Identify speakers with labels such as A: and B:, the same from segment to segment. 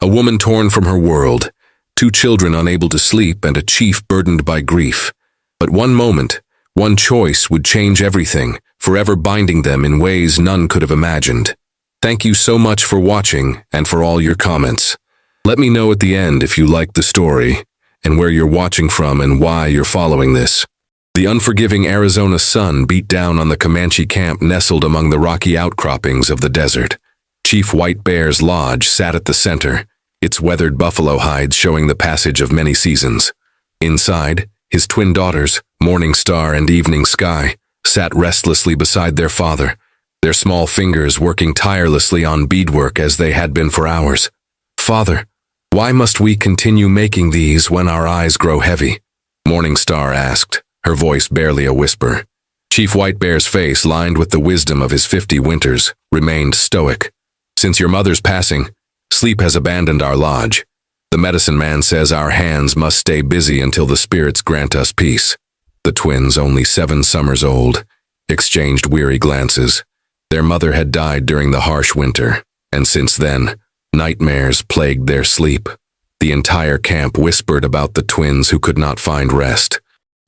A: A woman torn from her world, 2 children unable to sleep, and a chief burdened by grief. But one moment, one choice would change everything, forever binding them in ways none could have imagined. Thank you so much for watching and for all your comments. Let me know at the end if you liked the story, and where you're watching from and why you're following this. The unforgiving Arizona sun beat down on the Comanche camp nestled among the rocky outcroppings of the desert. Chief White Bear's lodge sat at the center, its weathered buffalo hides showing the passage of many seasons. Inside, his twin daughters, Morning Star and Evening Sky, sat restlessly beside their father, their small fingers working tirelessly on beadwork as they had been for hours. "Father, why must we continue making these when our eyes grow heavy?" Morning Star asked, her voice barely a whisper. Chief White Bear's face, lined with the wisdom of his 50 winters, remained stoic. "Since your mother's passing, sleep has abandoned our lodge. The medicine man says our hands must stay busy until the spirits grant us peace." The twins, only 7 summers old, exchanged weary glances. Their mother had died during the harsh winter, and since then, nightmares plagued their sleep. The entire camp whispered about the twins who could not find rest.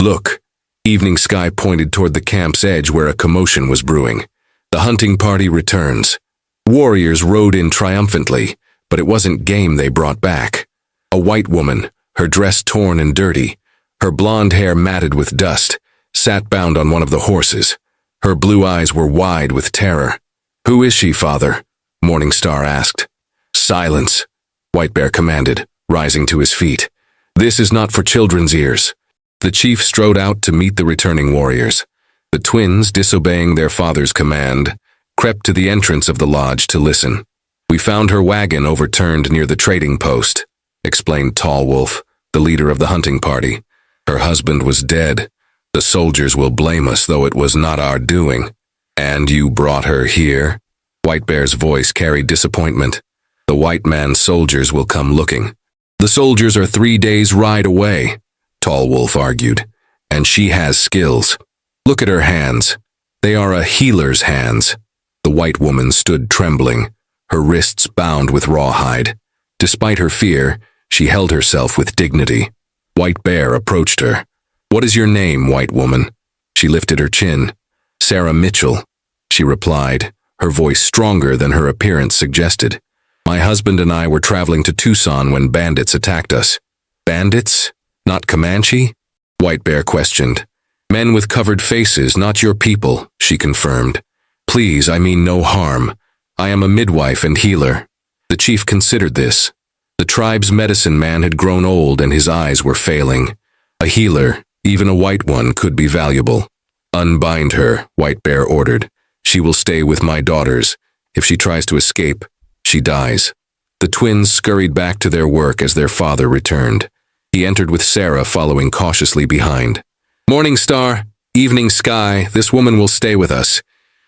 A: "Look," Evening Sky pointed toward the camp's edge where a commotion was brewing. "The hunting party returns." Warriors rode in triumphantly, but it wasn't game they brought back. A white woman, her dress torn and dirty, her blonde hair matted with dust, sat bound on one of the horses. Her blue eyes were wide with terror. "Who is she, father?" Morning Star asked. "Silence," White Bear commanded, rising to his feet. "This is not for children's ears." The chief strode out to meet the returning warriors. The twins, disobeying their father's command, crept to the entrance of the lodge to listen. "We found her wagon overturned near the trading post," explained Tall Wolf, the leader of the hunting party. "Her husband was dead. The soldiers will blame us, though it was not our doing." "And you brought her here?" White Bear's voice carried disappointment. "The white man's soldiers will come looking." "The soldiers are 3 days' ride away," Tall Wolf argued, "and she has skills. Look at her hands. They are a healer's hands." The white woman stood trembling, her wrists bound with rawhide. Despite her fear, she held herself with dignity. White Bear approached her. "What is your name, white woman?" She lifted her chin. "Sarah Mitchell," she replied, her voice stronger than her appearance suggested. "My husband and I were traveling to Tucson when bandits attacked us." "Bandits? Not Comanche?" White Bear questioned. "Men with covered faces, not your people," she confirmed. "Please, I mean no harm. I am a midwife and healer." The chief considered this. The tribe's medicine man had grown old and his eyes were failing. A healer, even a white one, could be valuable. "Unbind her," White Bear ordered. "She will stay with my daughters. If she tries to escape, she dies." The twins scurried back to their work as their father returned. He entered with Sarah following cautiously behind. "Morning Star, Evening Sky, this woman will stay with us.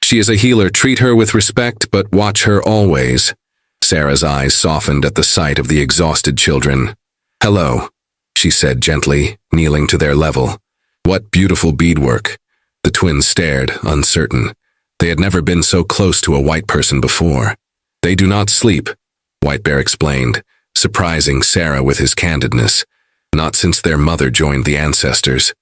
A: She is a healer. Treat her with respect, but watch her always." Sarah's eyes softened at the sight of the exhausted children. "Hello," she said gently, kneeling to their level. "What beautiful beadwork." The twins stared, uncertain. They had never been so close to a white person before. "They do not sleep," White Bear explained, surprising Sarah with his candidness. "Not since their mother joined the ancestors."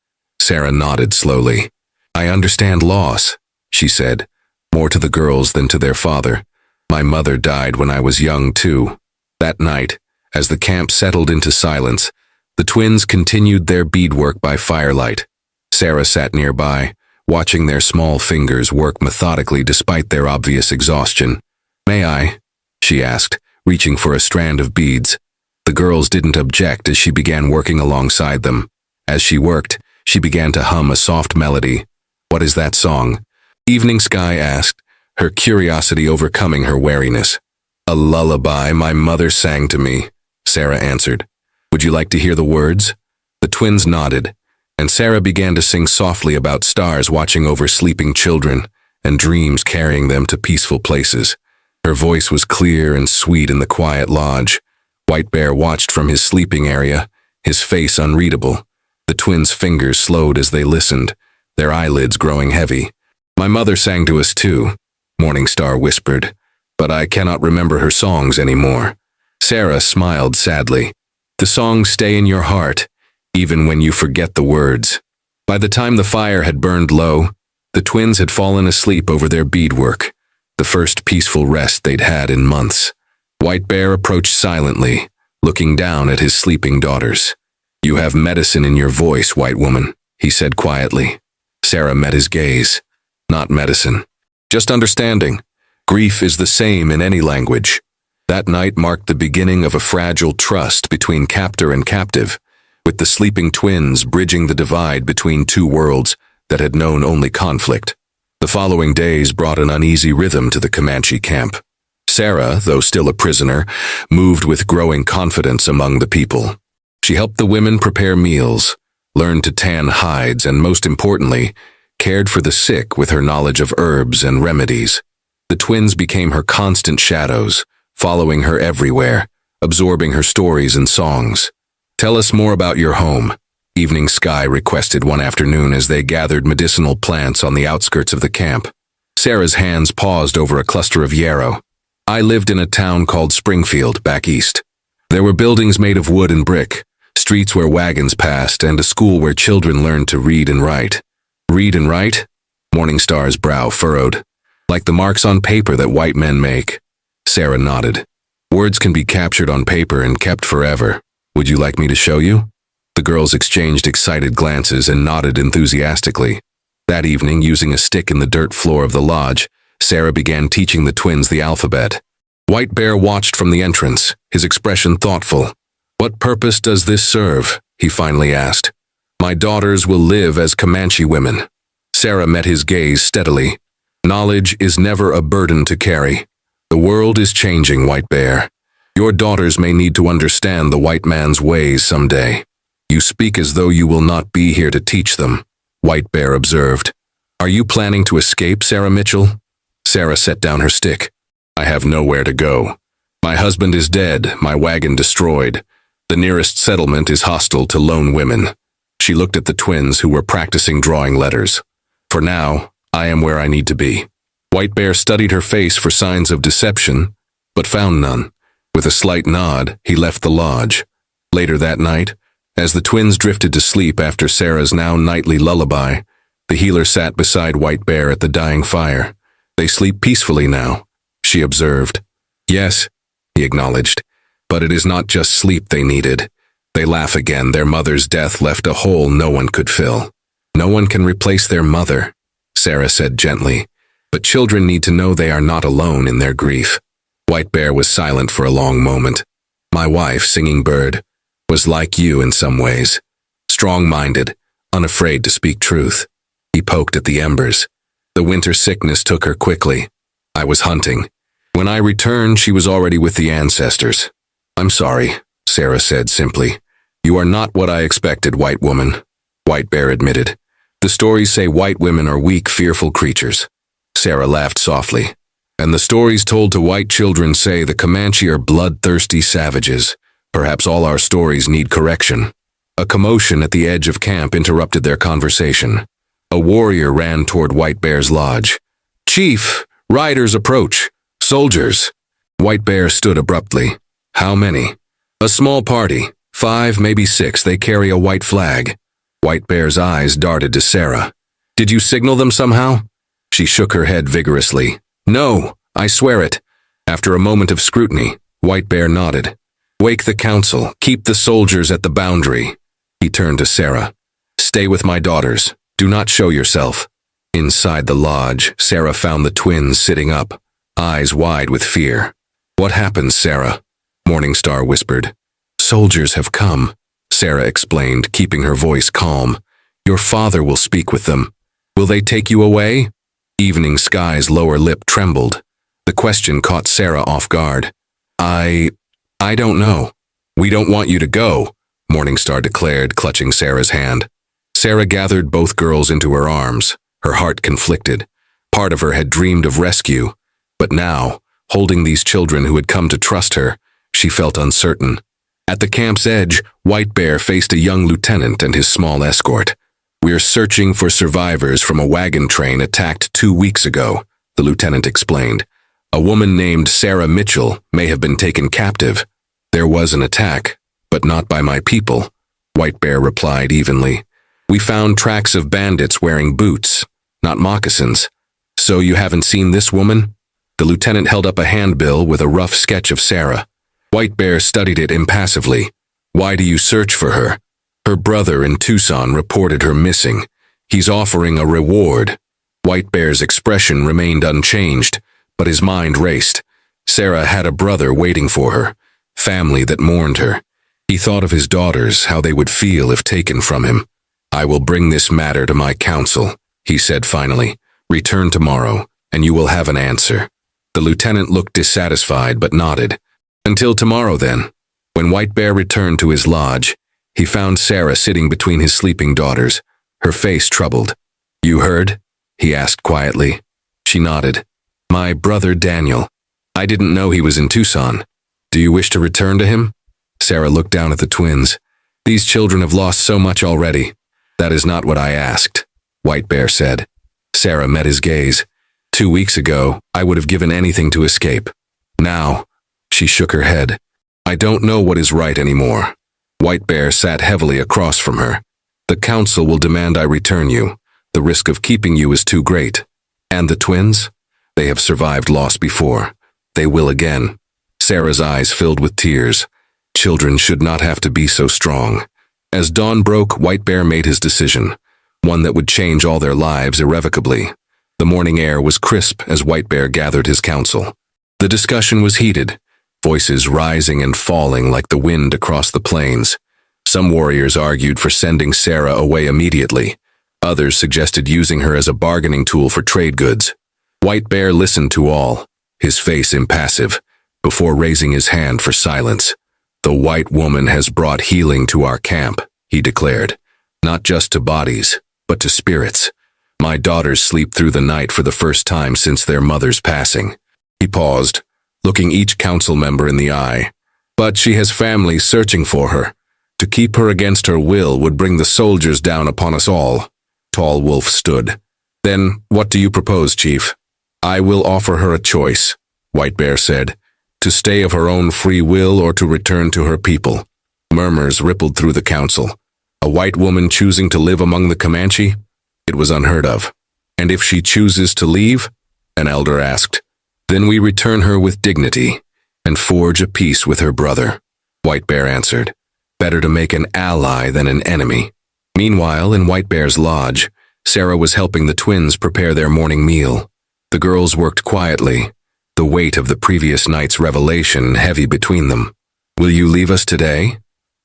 A: Sarah nodded slowly. "I understand loss," she said, more to the girls than to their father. "My mother died when I was young, too." That night, as the camp settled into silence, the twins continued their beadwork by firelight. Sarah sat nearby, watching their small fingers work methodically despite their obvious exhaustion. "May I?" she asked, reaching for a strand of beads. The girls didn't object as she began working alongside them. As she worked, she began to hum a soft melody. "What is that song?" Evening Sky asked, her curiosity overcoming her wariness. "A lullaby my mother sang to me," Sarah answered. "Would you like to hear the words?" The twins nodded, and Sarah began to sing softly about stars watching over sleeping children and dreams carrying them to peaceful places. Her voice was clear and sweet in the quiet lodge. White Bear watched from his sleeping area, his face unreadable. The twins' fingers slowed as they listened, their eyelids growing heavy. "My mother sang to us too," Morning Star whispered, "but I cannot remember her songs anymore." Sarah smiled sadly. The songs stay in your heart, even when you forget the words. By the time the fire had burned low, the twins had fallen asleep over their beadwork, the first peaceful rest they'd had in months. White Bear approached silently, looking down at his sleeping daughters. "You have medicine in your voice, white woman," he said quietly. Sarah met his gaze. "Not medicine. Just understanding. Grief is the same in any language." That night marked the beginning of a fragile trust between captor and captive, with the sleeping twins bridging the divide between two worlds that had known only conflict. The following days brought an uneasy rhythm to the Comanche camp. Sarah, though still a prisoner, moved with growing confidence among the people. She helped the women prepare meals, learned to tan hides, and most importantly, cared for the sick with her knowledge of herbs and remedies. The twins became her constant shadows, following her everywhere, absorbing her stories and songs. "Tell us more about your home," Evening Sky requested one afternoon as they gathered medicinal plants on the outskirts of the camp. Sarah's hands paused over a cluster of yarrow. "I lived in a town called Springfield, back east. There were buildings made of wood and brick, streets where wagons passed, and a school where children learned to read and write." "Read and write?" Morningstar's brow furrowed. "Like the marks on paper that white men make." Sarah nodded. "Words can be captured on paper and kept forever. Would you like me to show you?" The girls exchanged excited glances and nodded enthusiastically. That evening, using a stick in the dirt floor of the lodge, Sarah began teaching the twins the alphabet. White Bear watched from the entrance, his expression thoughtful. "What purpose does this serve?" he finally asked. "My daughters will live as Comanche women." Sarah met his gaze steadily. "Knowledge is never a burden to carry. The world is changing, White Bear. Your daughters may need to understand the white man's ways someday. You speak as though you will not be here to teach them," White Bear observed. "Are you planning to escape, Sarah Mitchell?" Sarah set down her stick. "I have nowhere to go. My husband is dead, my wagon destroyed. The nearest settlement is hostile to lone women." She looked at the twins who were practicing drawing letters. "For now, I am where I need to be." White Bear studied her face for signs of deception, but found none. With a slight nod, he left the lodge. Later that night, as the twins drifted to sleep after Sarah's now nightly lullaby, the healer sat beside White Bear at the dying fire. "They sleep peacefully now," she observed. "Yes," he acknowledged, "but it is not just sleep they needed. They laugh again. Their mother's death left a hole no one could fill." "No one can replace their mother," Sarah said gently, "but children need to know they are not alone in their grief." White Bear was silent for a long moment. "My wife, Singing Bird, was like you in some ways. Strong-minded, unafraid to speak truth." He poked at the embers. "The winter sickness took her quickly. I was hunting. When I returned, she was already with the ancestors." "I'm sorry," Sarah said simply. "You are not what I expected, white woman," White Bear admitted. "The stories say white women are weak, fearful creatures." Sarah laughed softly. "And the stories told to white children say the Comanche are bloodthirsty savages. Perhaps all our stories need correction." A commotion at the edge of camp interrupted their conversation. A warrior ran toward White Bear's lodge. "Chief, riders approach. Soldiers." White Bear stood abruptly. "How many?" "A small party. 5, maybe 6. They carry a white flag." White Bear's eyes darted to Sarah. "Did you signal them somehow?" She shook her head vigorously. "No, I swear it." After a moment of scrutiny, White Bear nodded. "Wake the council. Keep the soldiers at the boundary." He turned to Sarah. "Stay with my daughters. Do not show yourself." Inside the lodge, Sarah found the twins sitting up, eyes wide with fear. "What happened, Sarah?" Morningstar whispered. "Soldiers have come," Sarah explained, keeping her voice calm. "Your father will speak with them. Will they take you away?" Evening Sky's lower lip trembled. The question caught Sarah off guard. I don't know." "We don't want you to go," Morningstar declared, clutching Sarah's hand. Sarah gathered both girls into her arms, her heart conflicted. Part of her had dreamed of rescue, but now, holding these children who had come to trust her, she felt uncertain. At the camp's edge, White Bear faced a young lieutenant and his small escort. "We're searching for survivors from a wagon train attacked 2 weeks ago," the lieutenant explained. "A woman named Sarah Mitchell may have been taken captive." There was an attack, but not by my people, White Bear replied evenly. We found tracks of bandits wearing boots, not moccasins. So you haven't seen this woman? The lieutenant held up a handbill with a rough sketch of Sarah. White Bear studied it impassively. Why do you search for her? Her brother in Tucson reported her missing. He's offering a reward. White Bear's expression remained unchanged, but his mind raced. Sarah had a brother waiting for her, family that mourned her. He thought of his daughters, how they would feel if taken from him. I will bring this matter to my council, he said finally. Return tomorrow, and you will have an answer. The lieutenant looked dissatisfied but nodded. Until tomorrow, then. When White Bear returned to his lodge, he found Sarah sitting between his sleeping daughters, her face troubled. You heard? He asked quietly. She nodded. My brother Daniel. I didn't know he was in Tucson. Do you wish to return to him? Sarah looked down at the twins. These children have lost so much already. That is not what I asked, White Bear said. Sarah met his gaze. 2 weeks ago, I would have given anything to escape. Now, she shook her head. I don't know what is right anymore. White Bear sat heavily across from her. The council will demand I return you. The risk of keeping you is too great. And the twins? They have survived loss before. They will again. Sarah's eyes filled with tears. Children should not have to be so strong. As dawn broke, White Bear made his decision, one that would change all their lives irrevocably. The morning air was crisp as White Bear gathered his council. The discussion was heated, voices rising and falling like the wind across the plains. Some warriors argued for sending Sarah away immediately. Others suggested using her as a bargaining tool for trade goods. White Bear listened to all, his face impassive, before raising his hand for silence. The white woman has brought healing to our camp, he declared, not just to bodies, but to spirits. My daughters sleep through the night for the first time since their mother's passing. He paused, looking each council member in the eye. But she has family searching for her. To keep her against her will would bring the soldiers down upon us all. Tall Wolf stood. Then, what do you propose, Chief? I will offer her a choice, White Bear said, to stay of her own free will or to return to her people. Murmurs rippled through the council. A white woman choosing to live among the Comanche? It was unheard of. And if she chooses to leave? An elder asked. Then we return her with dignity and forge a peace with her brother, White Bear answered. Better to make an ally than an enemy. Meanwhile, in White Bear's lodge, Sarah was helping the twins prepare their morning meal. The girls worked quietly, the weight of the previous night's revelation heavy between them. Will you leave us today?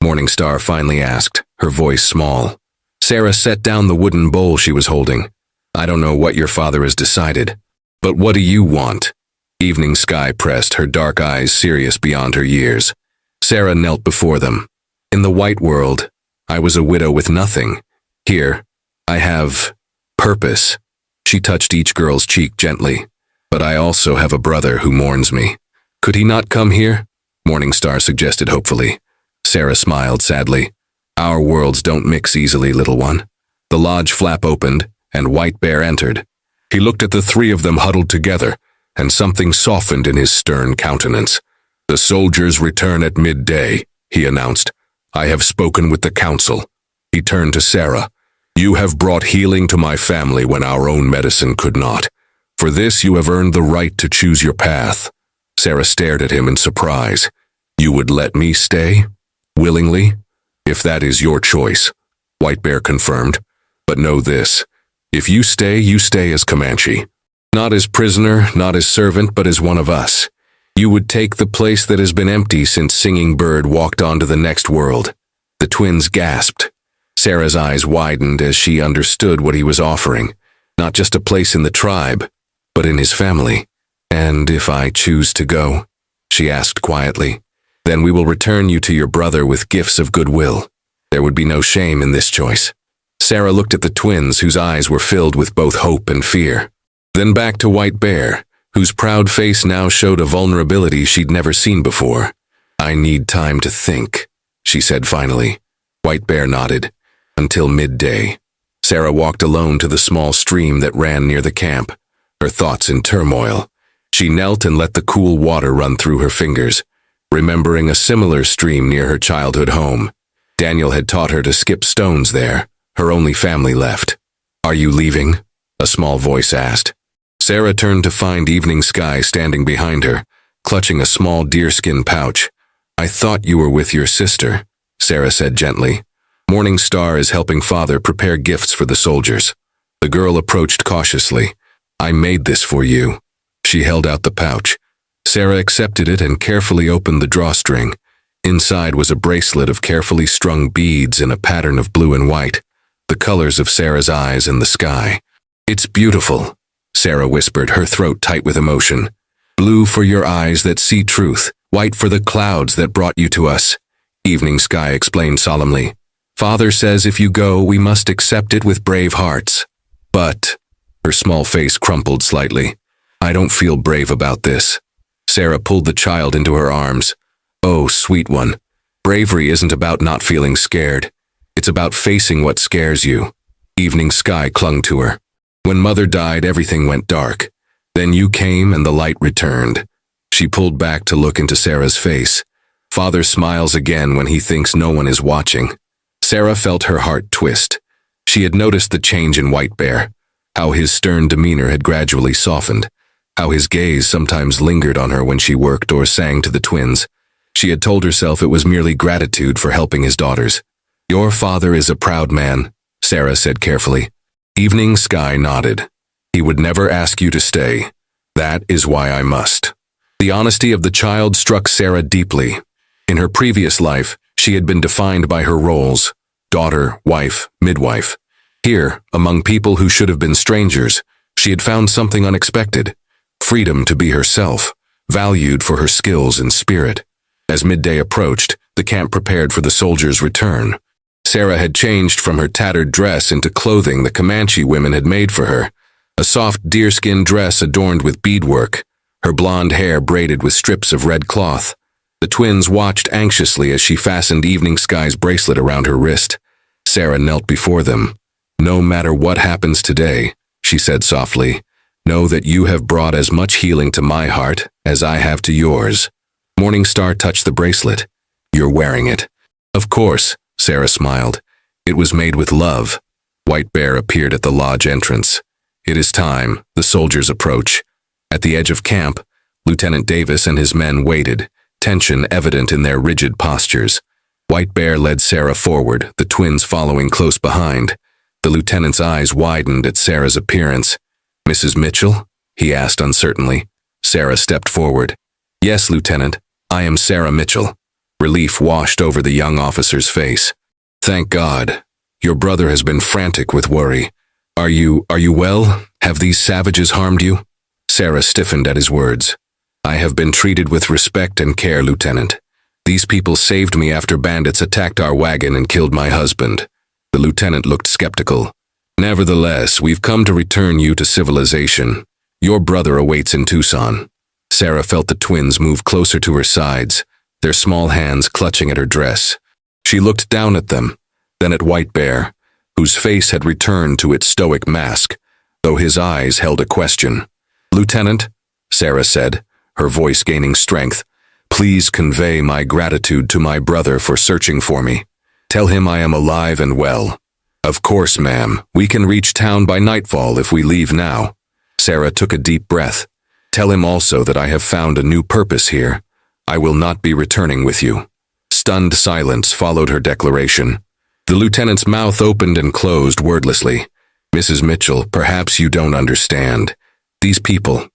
A: Morningstar finally asked, her voice small. Sarah set down the wooden bowl she was holding. I don't know what your father has decided, but what do you want? Evening Sky pressed, her dark eyes serious beyond her years. Sarah knelt before them. In the white world, I was a widow with nothing. Here, I have purpose. She touched each girl's cheek gently. But I also have a brother who mourns me. Could he not come here? Morningstar suggested hopefully. Sarah smiled sadly. Our worlds don't mix easily, little one. The lodge flap opened, and White Bear entered. He looked at the three of them huddled together, and something softened in his stern countenance. The soldiers return at midday, he announced. I have spoken with the council. He turned to Sarah. You have brought healing to my family when our own medicine could not. For this you have earned the right to choose your path. Sarah stared at him in surprise. You would let me stay? Willingly? If that is your choice, White Bear confirmed. But know this. If you stay as Comanche. Not as prisoner, not as servant, but as one of us. You would take the place that has been empty since Singing Bird walked on to the next world. The twins gasped. Sarah's eyes widened as she understood what he was offering. Not just a place in the tribe, but in his family. And if I choose to go, she asked quietly, then we will return you to your brother with gifts of goodwill. There would be no shame in this choice. Sarah looked at the twins, whose eyes were filled with both hope and fear. Then back to White Bear, whose proud face now showed a vulnerability she'd never seen before. I need time to think, she said finally. White Bear nodded. Until midday. Sarah walked alone to the small stream that ran near the camp, her thoughts in turmoil. She knelt and let the cool water run through her fingers, remembering a similar stream near her childhood home. Daniel had taught her to skip stones there, her only family left. "Are you leaving?" a small voice asked. Sarah turned to find Evening Sky standing behind her, clutching a small deerskin pouch. "I thought you were with your sister," Sarah said gently. "Morning Star is helping Father prepare gifts for the soldiers." The girl approached cautiously. "I made this for you." She held out the pouch. Sarah accepted it and carefully opened the drawstring. Inside was a bracelet of carefully strung beads in a pattern of blue and white, the colors of Sarah's eyes and the sky. "It's beautiful," Sarah whispered, her throat tight with emotion. "Blue for your eyes that see truth, white for the clouds that brought you to us," Evening Sky explained solemnly. "Father says if you go, we must accept it with brave hearts." "But," her small face crumpled slightly, "I don't feel brave about this." Sarah pulled the child into her arms. "Oh, sweet one, bravery isn't about not feeling scared. It's about facing what scares you." Evening Sky clung to her. "When Mother died, everything went dark. Then you came and the light returned." She pulled back to look into Sarah's face. Father smiles again when he thinks no one is watching. Sarah felt her heart twist. She had noticed the change in White Bear, how his stern demeanor had gradually softened, how his gaze sometimes lingered on her when she worked or sang to the twins. She had told herself it was merely gratitude for helping his daughters. "Your father is a proud man," Sarah said carefully. Evening Sky nodded. "He would never ask you to stay. That is why I must." The honesty of the child struck Sarah deeply. In her previous life, she had been defined by her roles: daughter, wife, midwife. Here, among people who should have been strangers, she had found something unexpected: freedom to be herself, valued for her skills and spirit. As midday approached, the camp prepared for the soldiers' return. Sarah had changed from her tattered dress into clothing the Comanche women had made for her, a soft deerskin dress adorned with beadwork, her blonde hair braided with strips of red cloth. The twins watched anxiously as she fastened Evening Sky's bracelet around her wrist. Sarah knelt before them. "No matter what happens today," she said softly, "know that you have brought as much healing to my heart as I have to yours." Morning Star touched the bracelet. "You're wearing it." "Of course," Sarah smiled. "It was made with love." White Bear appeared at the lodge entrance. "It is time," the soldiers approach. At the edge of camp, Lieutenant Davis and his men waited, tension evident in their rigid postures. White Bear led Sarah forward, the twins following close behind. The lieutenant's eyes widened at Sarah's appearance. "Mrs. Mitchell?" he asked uncertainly. Sarah stepped forward. "Yes, Lieutenant, I am Sarah Mitchell." Relief washed over the young officer's face. "Thank God. Your brother has been frantic with worry. Are you well? Have these savages harmed you?" Sarah stiffened at his words. "I have been treated with respect and care, Lieutenant. These people saved me after bandits attacked our wagon and killed my husband." The lieutenant looked skeptical. "Nevertheless, we've come to return you to civilization. Your brother awaits in Tucson." Sarah felt the twins move closer to her sides, their small hands clutching at her dress. She looked down at them, then at White Bear, whose face had returned to its stoic mask, though his eyes held a question. "Lieutenant," Sarah said, her voice gaining strength, "please convey my gratitude to my brother for searching for me. Tell him I am alive and well." "Of course, ma'am. We can reach town by nightfall if we leave now." Sarah took a deep breath. "Tell him also that I have found a new purpose here. I will not be returning with you." Stunned silence followed her declaration. The lieutenant's mouth opened and closed wordlessly. "Mrs. Mitchell, perhaps you don't understand. These people,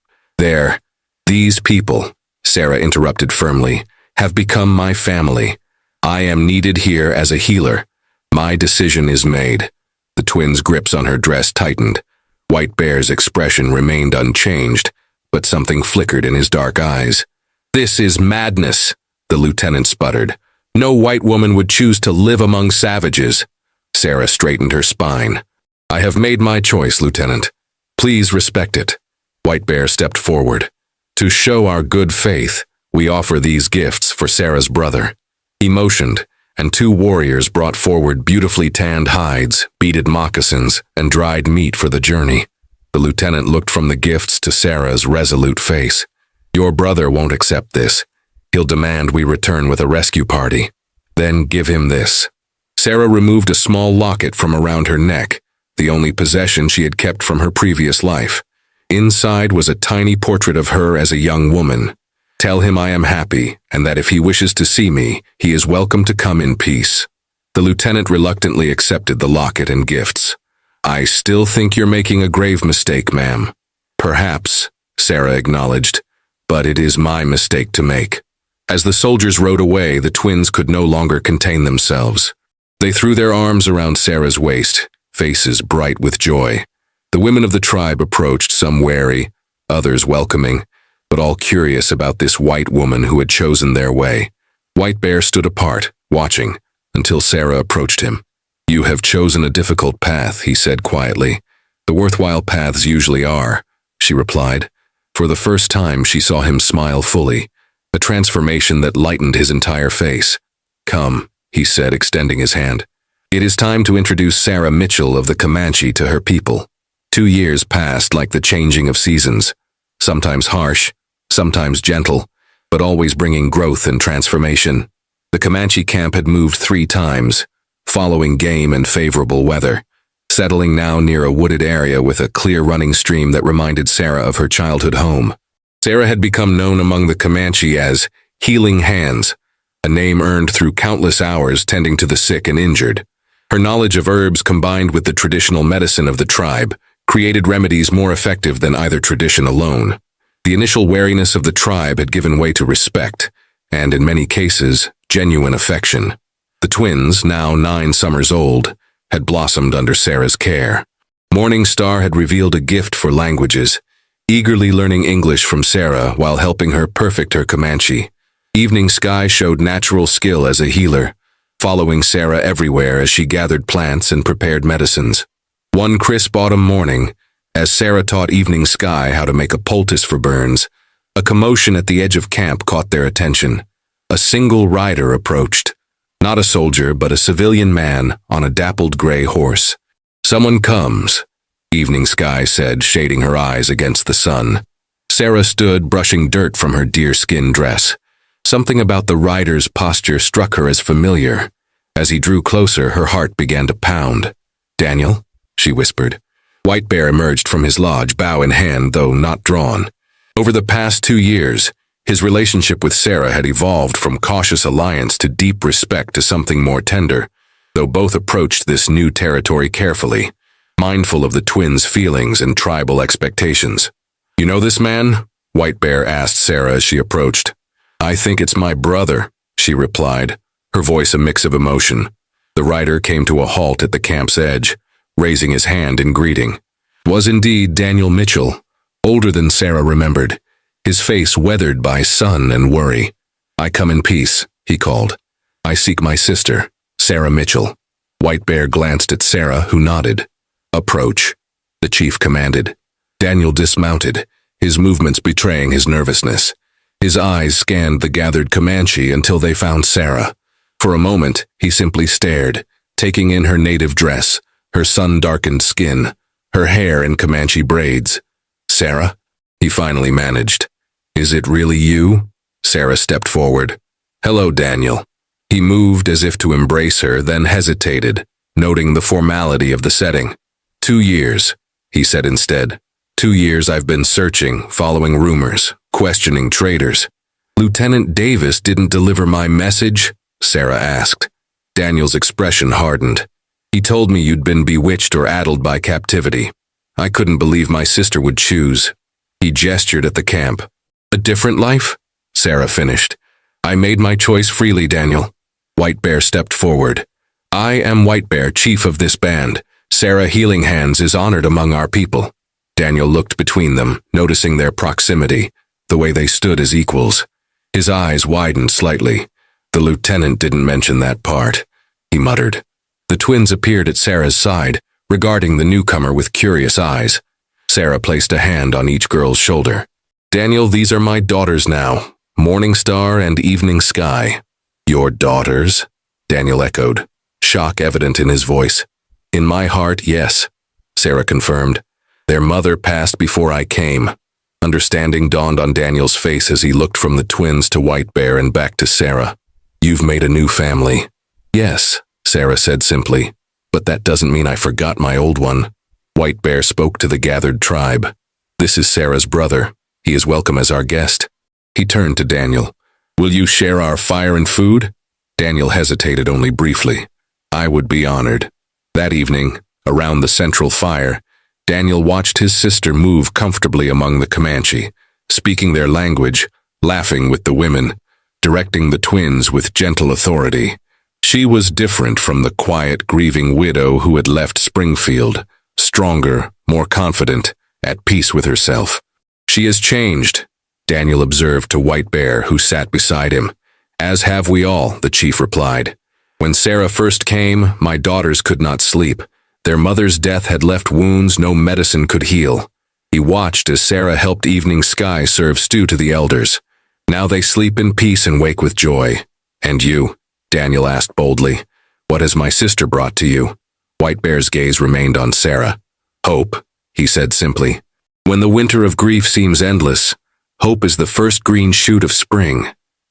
A: these people," Sarah interrupted firmly, "have become my family. I am needed here as a healer. My decision is made." The twins' grips on her dress tightened. White Bear's expression remained unchanged, but something flickered in his dark eyes. "This is madness," the lieutenant sputtered. "No white woman would choose to live among savages." Sarah straightened her spine. "I have made my choice, Lieutenant. Please respect it." White Bear stepped forward. "To show our good faith, we offer these gifts for Sarah's brother." He motioned, and two warriors brought forward beautifully tanned hides, beaded moccasins, and dried meat for the journey. The lieutenant looked from the gifts to Sarah's resolute face. "Your brother won't accept this. He'll demand we return with a rescue party. Then give him this." Sarah removed a small locket from around her neck, the only possession she had kept from her previous life. Inside was a tiny portrait of her as a young woman. "Tell him I am happy, and that if he wishes to see me, he is welcome to come in peace." The lieutenant reluctantly accepted the locket and gifts. "I still think you're making a grave mistake, ma'am." "Perhaps," Sarah acknowledged, "but it is my mistake to make." As the soldiers rode away, the twins could no longer contain themselves. They threw their arms around Sarah's waist, faces bright with joy. The women of the tribe approached, some wary, others welcoming, but all curious about this white woman who had chosen their way. White Bear stood apart, watching, until Sarah approached him. "You have chosen a difficult path," he said quietly. "The worthwhile paths usually are," she replied. For the first time, she saw him smile fully, a transformation that lightened his entire face. "Come," he said, extending his hand. "It is time to introduce Sarah Mitchell of the Comanche to her people." 2 years passed like the changing of seasons, sometimes harsh, sometimes gentle, but always bringing growth and transformation. The Comanche camp had moved 3 times, following game and favorable weather, settling now near a wooded area with a clear running stream that reminded Sarah of her childhood home. Sarah had become known among the Comanche as Healing Hands, a name earned through countless hours tending to the sick and injured. Her knowledge of herbs combined with the traditional medicine of the tribe created remedies more effective than either tradition alone. The initial wariness of the tribe had given way to respect, and in many cases, genuine affection. The twins, now 9 summers old, had blossomed under Sarah's care. Morning Star had revealed a gift for languages, eagerly learning English from Sarah while helping her perfect her Comanche. Evening Sky showed natural skill as a healer, following Sarah everywhere as she gathered plants and prepared medicines. One crisp autumn morning, as Sarah taught Evening Sky how to make a poultice for burns, a commotion at the edge of camp caught their attention. A single rider approached, not a soldier but a civilian man on a dappled gray horse. "Someone comes," Evening Sky said, shading her eyes against the sun. Sarah stood, brushing dirt from her deerskin dress. Something about the rider's posture struck her as familiar. As he drew closer, her heart began to pound. "Daniel?" she whispered. White Bear emerged from his lodge, bow in hand, though not drawn. Over the past 2 years, his relationship with Sarah had evolved from cautious alliance to deep respect to something more tender, though both approached this new territory carefully, mindful of the twins' feelings and tribal expectations. "You know this man?" White Bear asked Sarah as she approached. "I think it's my brother," she replied, her voice a mix of emotion. The rider came to a halt at the camp's edge, raising his hand in greeting. It was indeed Daniel Mitchell, older than Sarah remembered, his face weathered by sun and worry. "I come in peace," he called. "I seek my sister, Sarah Mitchell." White Bear glanced at Sarah, who nodded. "Approach," the chief commanded. Daniel dismounted, his movements betraying his nervousness. His eyes scanned the gathered Comanche until they found Sarah. For a moment, he simply stared, taking in her native dress, her sun-darkened skin, her hair in Comanche braids. "Sarah?" he finally managed. "Is it really you?" Sarah stepped forward. "Hello, Daniel." He moved as if to embrace her, then hesitated, noting the formality of the setting. 2 years, he said instead. 2 years I've been searching, following rumors, questioning traitors. "Lieutenant Davis didn't deliver my message?" Sarah asked. Daniel's expression hardened. "He told me you'd been bewitched or addled by captivity. I couldn't believe my sister would choose." He gestured at the camp. "A different life?" Sarah finished. "I made my choice freely, Daniel." White Bear stepped forward. "I am White Bear, chief of this band. Sarah Healing Hands is honored among our people." Daniel looked between them, noticing their proximity, the way they stood as equals. His eyes widened slightly. "The lieutenant didn't mention that part," he muttered. The twins appeared at Sarah's side, regarding the newcomer with curious eyes. Sarah placed a hand on each girl's shoulder. "Daniel, these are my daughters now, Morning Star and Evening Sky." "Your daughters?" Daniel echoed, shock evident in his voice. "In my heart, yes," Sarah confirmed. "Their mother passed before I came." Understanding dawned on Daniel's face as he looked from the twins to White Bear and back to Sarah. "You've made a new family." "Yes," Sarah said simply, "but that doesn't mean I forgot my old one." White Bear spoke to the gathered tribe. "This is Sarah's brother. He is welcome as our guest." He turned to Daniel. "Will you share our fire and food?" Daniel hesitated only briefly. "I would be honored." That evening, around the central fire, Daniel watched his sister move comfortably among the Comanche, speaking their language, laughing with the women, directing the twins with gentle authority. She was different from the quiet, grieving widow who had left Springfield, stronger, more confident, at peace with herself. "She has changed," Daniel observed to White Bear, who sat beside him. "As have we all," the chief replied. "When Sarah first came, my daughters could not sleep. Their mother's death had left wounds no medicine could heal." He watched as Sarah helped Evening Sky serve stew to the elders. "Now they sleep in peace and wake with joy." "And you?" Daniel asked boldly. "What has my sister brought to you?" White Bear's gaze remained on Sarah. "Hope," he said simply. "When the winter of grief seems endless, hope is the first green shoot of spring."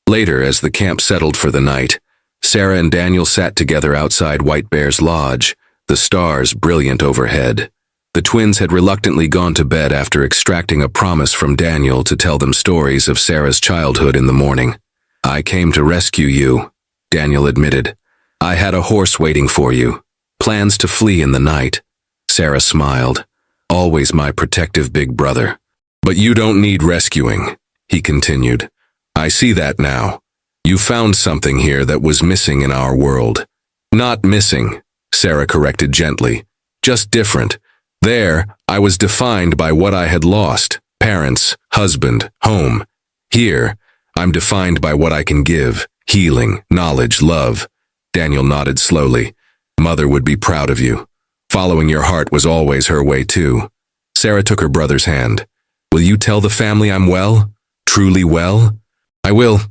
A: Later, as the camp settled for the night, Sarah and Daniel sat together outside White Bear's lodge, the stars brilliant overhead. The twins had reluctantly gone to bed after extracting a promise from Daniel to tell them stories of Sarah's childhood in the morning. "I came to rescue you," Daniel admitted. "I had a horse waiting for you. Plans to flee in the night." Sarah smiled. "Always my protective big brother." "But you don't need rescuing," he continued. "I see that now. You found something here that was missing in our world." "Not missing," Sarah corrected gently. "Just different. There, I was defined by what I had lost: parents, husband, home. Here, I'm defined by what I can give: healing, knowledge, love." Daniel nodded slowly. "Mother would be proud of you. Following your heart was always her way too." Sarah took her brother's hand. "Will you tell the family I'm well? Truly well?" "I will,"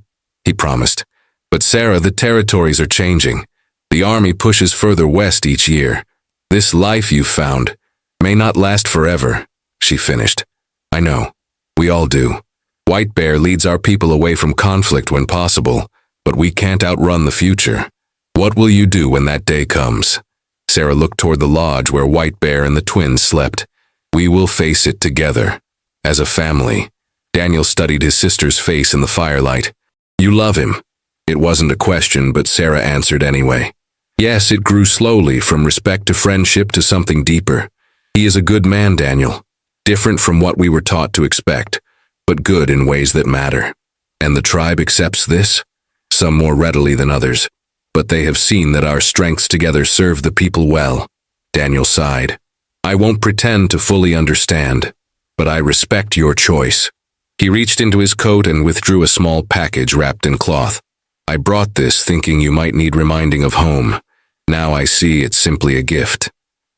A: he promised. "But Sarah, the territories are changing. The army pushes further west each year. This life you've found may not last forever," she finished. "I know. We all do. White Bear leads our people away from conflict when possible, but we can't outrun the future. What will you do when that day comes?" Sarah looked toward the lodge where White Bear and the twins slept. "We will face it together. As a family." Daniel studied his sister's face in the firelight. "You love him." It wasn't a question, but Sarah answered anyway. "Yes, it grew slowly from respect to friendship to something deeper. He is a good man, Daniel. Different from what we were taught to expect, but good in ways that matter. And the tribe accepts this? Some more readily than others. But they have seen that our strengths together serve the people well." Daniel sighed. "I won't pretend to fully understand, but I respect your choice." He reached into his coat and withdrew a small package wrapped in cloth. "I brought this thinking you might need reminding of home. Now I see it's simply a gift."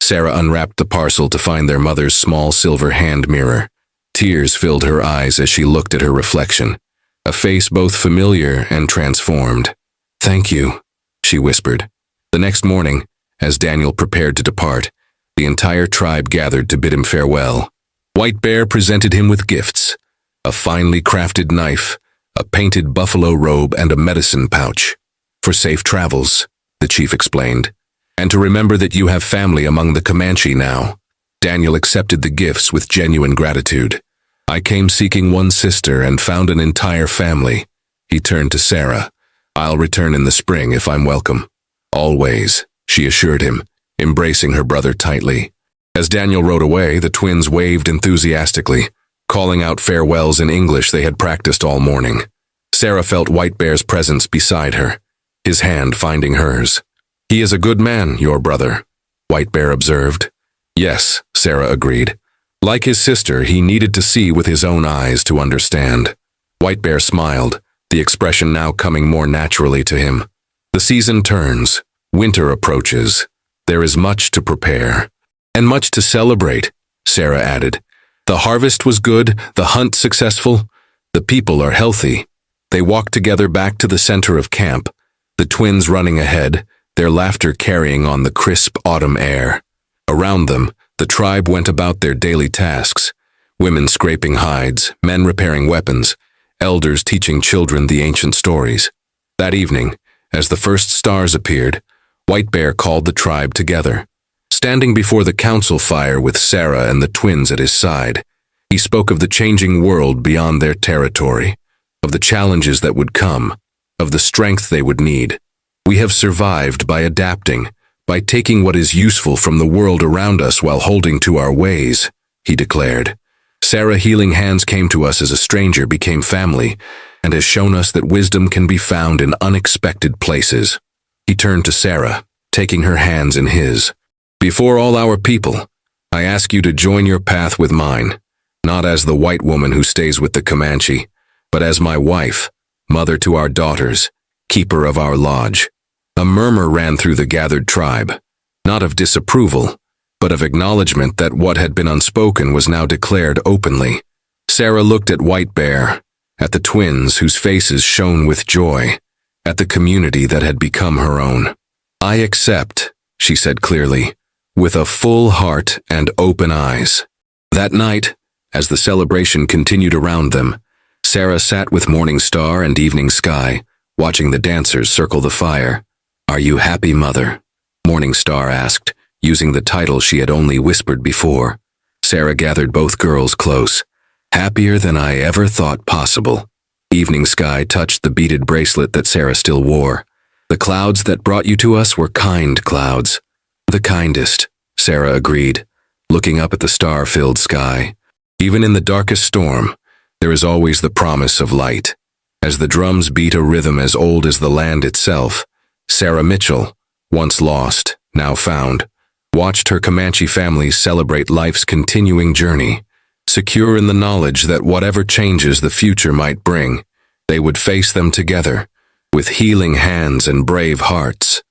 A: Sarah unwrapped the parcel to find their mother's small silver hand mirror. Tears filled her eyes as she looked at her reflection, a face both familiar and transformed. "Thank you," she whispered. The next morning, as Daniel prepared to depart, the entire tribe gathered to bid him farewell. White Bear presented him with gifts: a finely crafted knife, a painted buffalo robe, and a medicine pouch. "For safe travels," the chief explained, "and to remember that you have family among the Comanche now." Daniel accepted the gifts with genuine gratitude. "I came seeking one sister and found an entire family." He turned to Sarah. "I'll return in the spring if I'm welcome." "Always," she assured him, embracing her brother tightly. As Daniel rode away, the twins waved enthusiastically, calling out farewells in English they had practiced all morning. Sarah felt White Bear's presence beside her, his hand finding hers. "He is a good man, your brother," White Bear observed. "Yes," Sarah agreed. Like his sister, he needed to see with his own eyes to understand. White Bear smiled, the expression now coming more naturally to him. "The season turns. Winter approaches. There is much to prepare. And much to celebrate," Sarah added. "The harvest was good, the hunt successful. The people are healthy." They walked together back to the center of camp, the twins running ahead, their laughter carrying on the crisp autumn air. Around them, the tribe went about their daily tasks, Women scraping hides, men repairing weapons, elders teaching children the ancient stories. That evening, as the first stars appeared, White Bear called the tribe together. Standing before the council fire with Sarah and the twins at his side, he spoke of the changing world beyond their territory, of the challenges that would come, of the strength they would need. We have survived by adapting, by taking what is useful from the world around us while holding to our ways, he declared. Sarah Healing Hands came to us as a stranger became family, and has shown us that wisdom can be found in unexpected places. He turned to Sarah, taking her hands in his. Before all our people, I ask you to join your path with mine, not as the white woman who stays with the Comanche, but as my wife, mother to our daughters, keeper of our lodge. A murmur ran through the gathered tribe, not of disapproval, but of acknowledgement that what had been unspoken was now declared openly. Sarah looked at White Bear, at the twins whose faces shone with joy, at the community that had become her own. I accept, she said clearly, with a full heart and open eyes. That night, as the celebration continued around them, Sarah sat with Morning Star and Evening Sky, watching the dancers circle the fire. Are you happy, Mother? Morning Star asked, using the title she had only whispered before. Sarah gathered both girls close. Happier than I ever thought possible. Evening Sky touched the beaded bracelet that Sarah still wore. The clouds that brought you to us were kind clouds. The kindest, Sarah agreed, looking up at the star-filled sky. Even in the darkest storm, there is always the promise of light. As the drums beat a rhythm as old as the land itself, Sarah Mitchell, once lost, now found, watched her Comanche families celebrate life's continuing journey, secure in the knowledge that whatever changes the future might bring, they would face them together, with healing hands and brave hearts.